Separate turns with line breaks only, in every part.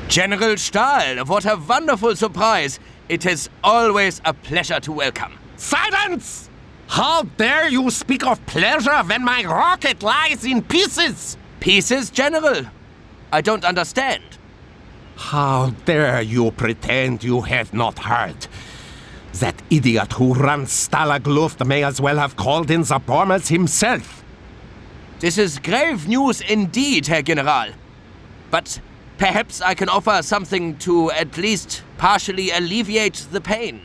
General Stahl, what a wonderful surprise. It is always a pleasure to welcome.
Silence! How dare you speak of pleasure when my rocket lies in pieces?
Pieces, General? I don't understand.
How dare you pretend you have not heard? That idiot who runs Stalag may as well have called in the bombers himself.
This is grave news indeed, Herr General. But perhaps I can offer something to at least partially alleviate the pain.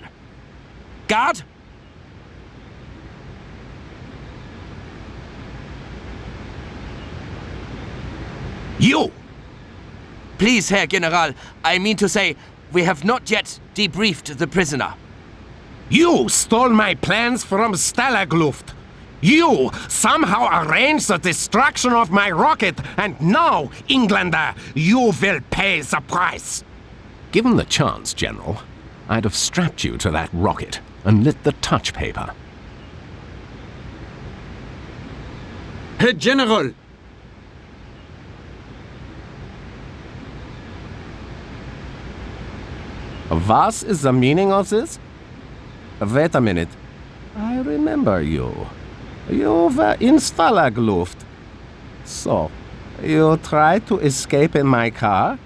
Guard!
You!
Please, Herr General, I mean to say, we have not yet debriefed the prisoner.
You stole my plans from Stalag. You somehow arranged the destruction of my rocket, and now, Englander, you will pay the price.
Given the chance, General, I'd have strapped you to that rocket and lit the touch paper.
Herr General!
Was is the meaning of this? Wait a minute. I remember you. You were in Stalag. So, you tried to escape in my car?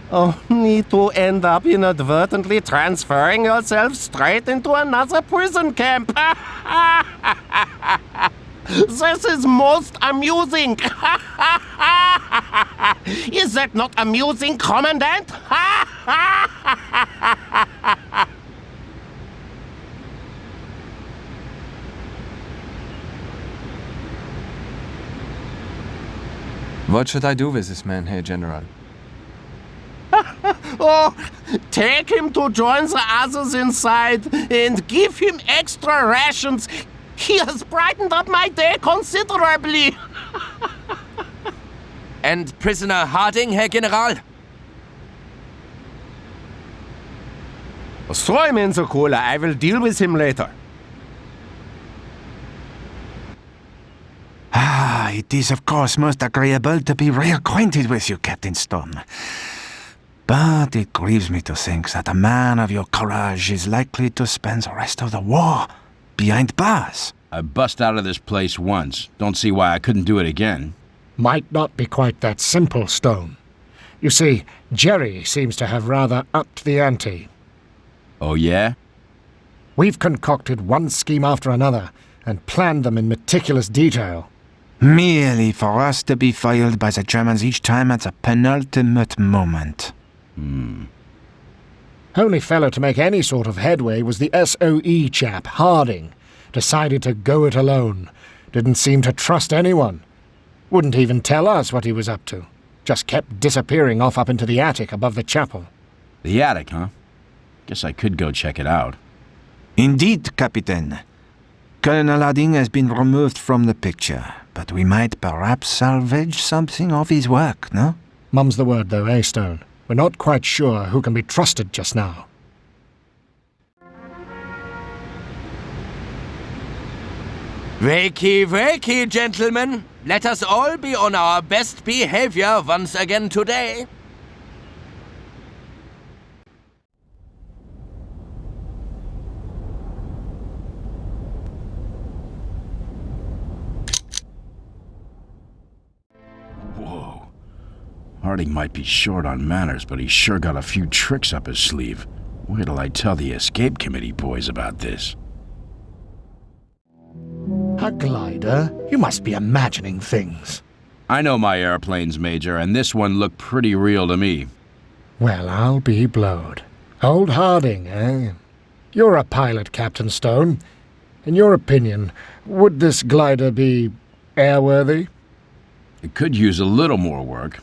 Only to end up inadvertently transferring yourself straight into another prison camp. This is most amusing. Is that not amusing, Commandant?
What should I do with this man, Herr General?
Oh, take him to join the others inside and give him extra rations. He has brightened up my day considerably.
And prisoner Harding, Herr General?
Throw him in the cooler. I will deal with him later.
It is of course most agreeable to be reacquainted with you, Captain Stone. But it grieves me to think that a man of your courage is likely to spend the rest of the war behind bars.
I bust out of this place once. Don't see why I couldn't do it again.
Might not be quite that simple, Stone. You see, Jerry seems to have rather upped the ante.
Oh, yeah?
We've concocted one scheme after another and planned them in meticulous detail.
Merely for us to be foiled by the Germans each time at the penultimate moment.
Only fellow to make any sort of headway was the SOE chap, Harding. Decided to go it alone. Didn't seem to trust anyone. Wouldn't even tell us what he was up to. Just kept disappearing off up into the attic above the chapel.
The attic, huh? Guess I could go check it out.
Indeed, Captain. Colonel Harding has been removed from the picture, but we might perhaps salvage something of his work, no?
Mum's the word, though, eh, Stone? We're not quite sure who can be trusted just now.
Wakey, wakey, gentlemen. Let us all be on our best behavior once again today.
Whoa. Harding might be short on manners, but he's sure got a few tricks up his sleeve. Wait till I tell the escape committee boys about this.
A glider? You must be imagining things.
I know my airplanes, Major, and this one looked pretty real to me.
Well, I'll be blowed. Old Harding, eh? You're a pilot, Captain Stone. In your opinion, would this glider be airworthy?
It could use a little more work.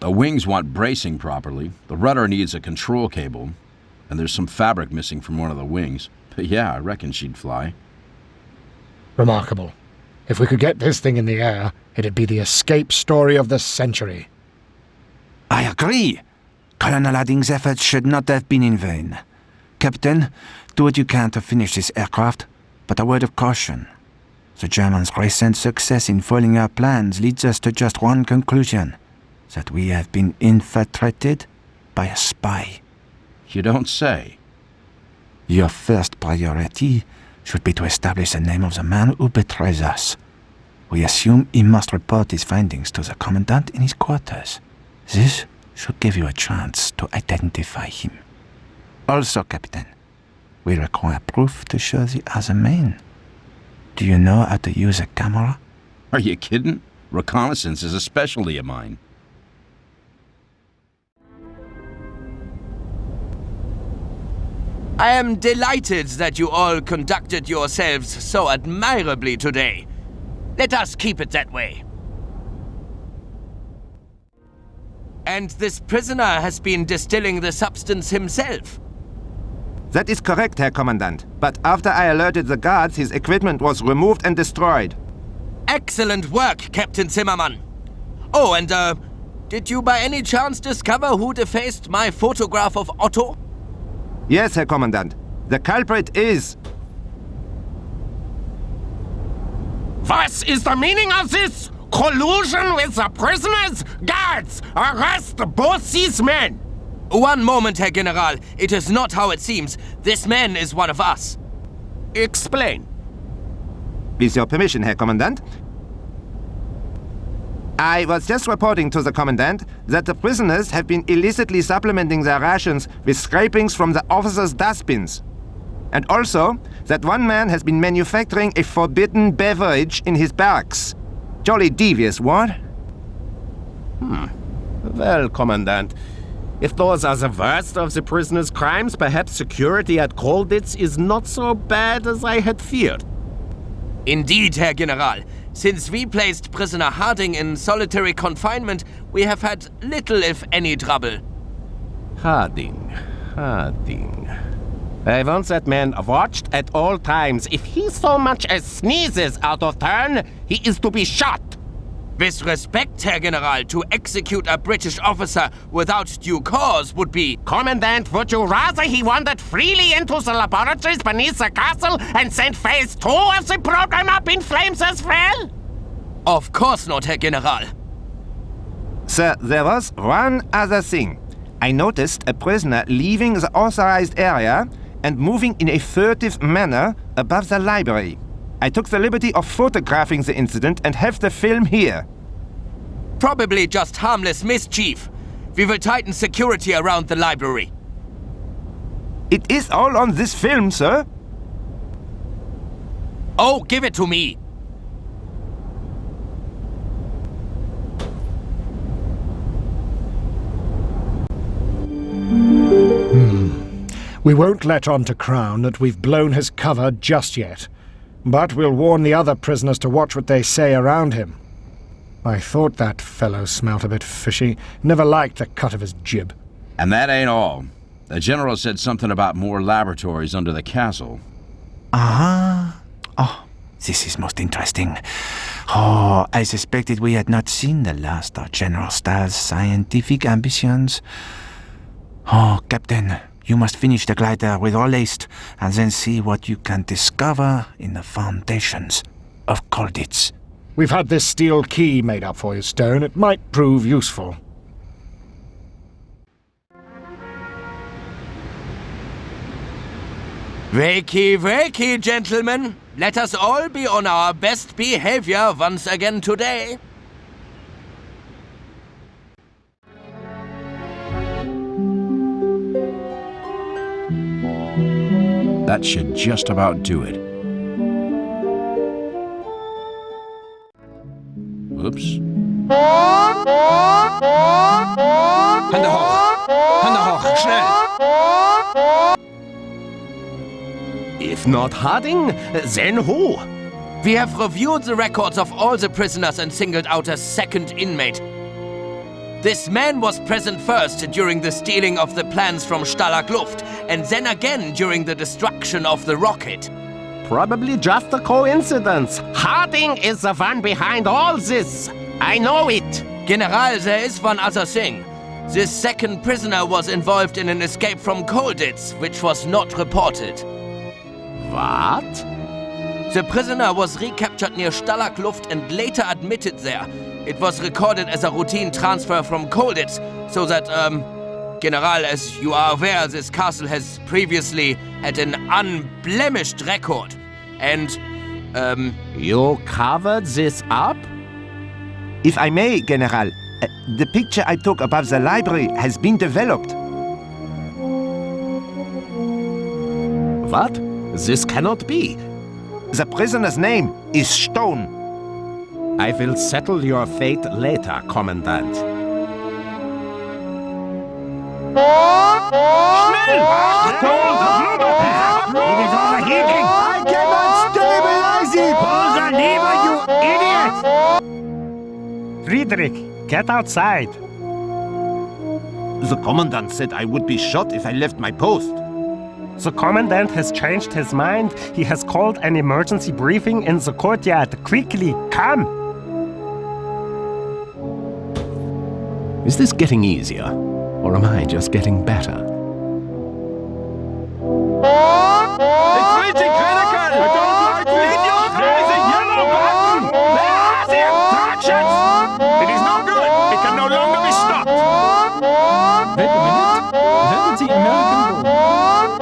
The wings want bracing properly, the rudder needs a control cable, and there's some fabric missing from one of the wings. But yeah, I reckon she'd fly.
Remarkable. If we could get this thing in the air, it'd be the escape story of the century.
I agree. Colonel Harding's efforts should not have been in vain. Captain, do what you can to finish this aircraft, but a word of caution. The Germans' recent success in foiling our plans leads us to just one conclusion, that we have been infiltrated by a spy.
You don't say.
Your first priority should be to establish the name of the man who betrays us. We assume he must report his findings to the commandant in his quarters. This should give you a chance to identify him. Also, Captain, we require proof to show the other men. Do you know how to use a camera?
Are you kidding? Reconnaissance is a specialty of mine.
I am delighted that you all conducted yourselves so admirably today. Let us keep it that way. And this prisoner has been distilling the substance himself.
That is correct, Herr Commandant. But after I alerted the guards, his equipment was removed and destroyed.
Excellent work, Captain Zimmermann. Oh, and did you by any chance discover who defaced my photograph of Otto?
Yes, Herr Commandant. The culprit is...
What is the meaning of this? Collusion with the prisoners? Guards, arrest both these men!
One moment, Herr General. It is not how it seems. This man is one of us.
Explain.
With your permission, Herr Commandant. I was just reporting to the Commandant that the prisoners have been illicitly supplementing their rations with scrapings from the officers' dustbins. And also that one man has been manufacturing a forbidden beverage in his barracks. Jolly devious, what?
Well, Commandant, if those are the worst of the prisoners' crimes, perhaps security at Colditz is not so bad as I had feared.
Indeed, Herr General. Since we placed prisoner Harding in solitary confinement, we have had little, if any, trouble.
Harding. I want that man watched at all times. If he so much as sneezes out of turn, he is to be shot.
With respect, Herr General, to execute a British officer without due cause would be...
Commandant, would you rather he wandered freely into the laboratories beneath the castle and sent phase 2 of the program up in flames as well?
Of course not, Herr General.
Sir, there was one other thing. I noticed a prisoner leaving the authorized area and moving in a furtive manner above the library. I took the liberty of photographing the incident and have the film here.
Probably just harmless mischief. We will tighten security around the library.
It is all on this film, sir.
Oh, give it to me.
We won't let on to Crown that we've blown his cover just yet. But we'll warn the other prisoners to watch what they say around him. I thought that fellow smelt a bit fishy. Never liked the cut of his jib.
And that ain't all. The general said something about more laboratories under the castle.
Oh, this is most interesting. Oh, I suspected we had not seen the last of General Stahl's scientific ambitions. Oh, Captain, you must finish the glider with all haste, and then see what you can discover in the foundations of Colditz.
We've had this steel key made up for you, Stone. It might prove useful.
Wakey, wakey, gentlemen. Let us all be on our best behavior once again today.
That should just about do it. Oops.
Hände hoch! Hände hoch! Schnell!
If not Harding, then who?
We have reviewed the records of all the prisoners and singled out a second inmate. This man was present first during the stealing of the plans from Stalag Luft, and then again during the destruction of the rocket.
Probably just a coincidence. Harding is the one behind all this. I know it.
General, there is one other thing. This second prisoner was involved in an escape from Colditz, which was not reported.
What?
The prisoner was recaptured near Stalag Luft and later admitted there. It was recorded as a routine transfer from Colditz, so that, General, as you are aware, this castle has previously had an unblemished record. And,
You covered this up?
If I may, General, the picture I took above the library has been developed.
What? This cannot be.
The prisoner's name is Stone.
I will settle your fate later, Commandant.
It is overheating! I cannot stabilize it! Pull the lever, you idiot! Friedrich, get outside.
The commandant said I would be shot if I left my post.
The commandant has changed his mind. He has called an emergency briefing in the courtyard. Quickly, come!
Is this getting easier? Or am I just getting better?
It's reaching critical! I don't like it! There is a yellow button! There are the instructions! It is no good! It can no longer be stopped!
Wait a minute. That is the American boat.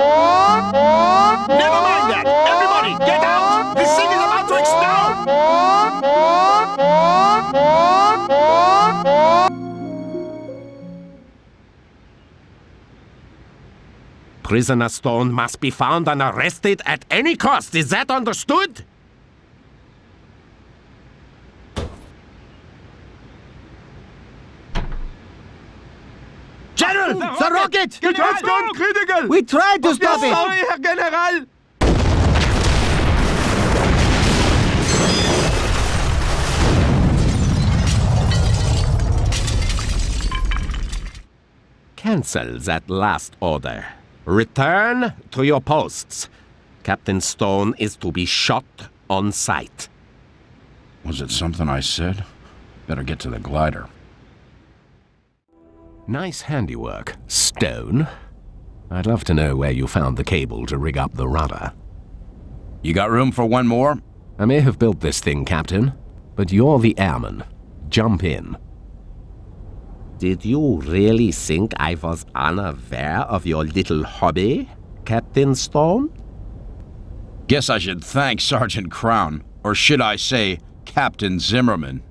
Never mind that! Everybody, get out! This thing is about to explode!
Prisoner Stone must be found and arrested at any cost. Is that understood?
General! The rocket! It has gone critical!
We tried to stop it!
Sorry, Herr General!
Cancel that last order. Return to your posts. Captain Stone is to be shot on sight.
Was it something I said? Better get to the glider.
Nice handiwork, Stone. I'd love to know where you found the cable to rig up the rudder.
You got room for one more?
I may have built this thing, Captain, but you're the airman. Jump in. Did you really think I was unaware of your little hobby, Captain Stone?
Guess I should thank Sergeant Crown, or should I say, Captain Zimmerman.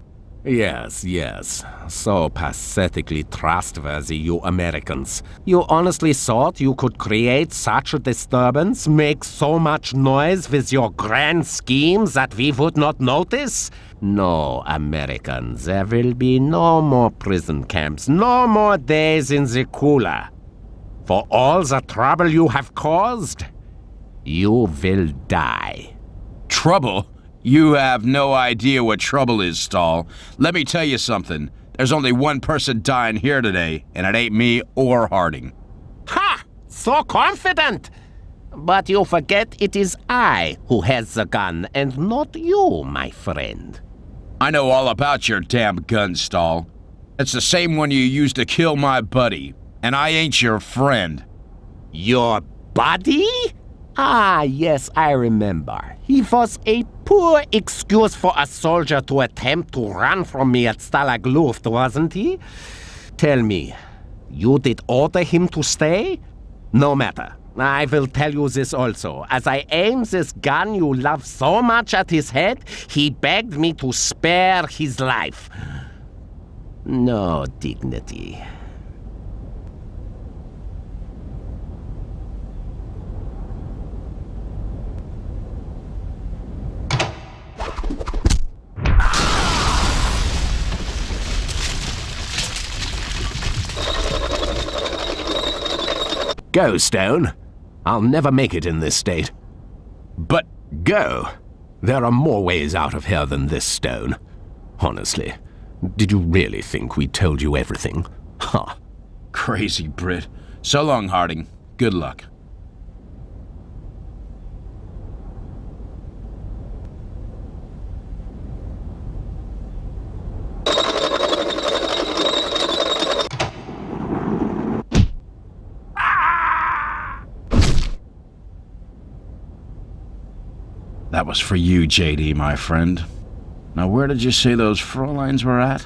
Yes, yes. So pathetically trustworthy, you Americans. You honestly thought you could create such a disturbance, make so much noise with your grand schemes that we would not notice? No, Americans, there will be no more prison camps, no more days in the cooler. For all the trouble you have caused, you will die.
Trouble? You have no idea what trouble is, Stahl. Let me tell you something. There's only one person dying here today, and it ain't me or Harding.
Ha! So confident! But you forget it is I who has the gun, and not you, my friend.
I know all about your damn gun, Stahl. It's the same one you used to kill my buddy, and I ain't your friend.
Your buddy? Ah, yes, I remember. He was a poor excuse for a soldier to attempt to run from me at Stalag Luft, wasn't he? Tell me, you did order him to stay? No matter. I will tell you this also. As I aimed this gun you love so much at his head, he begged me to spare his life. No dignity. Go, Stone. I'll never make it in this state.
But
Go. There are more ways out of here than this, Stone. Honestly, did you really think we told you everything? Ha!
crazy Brit. So long, Harding. Good luck. That was for you, JD, my friend. Now, where did you say those Fräuleins were at?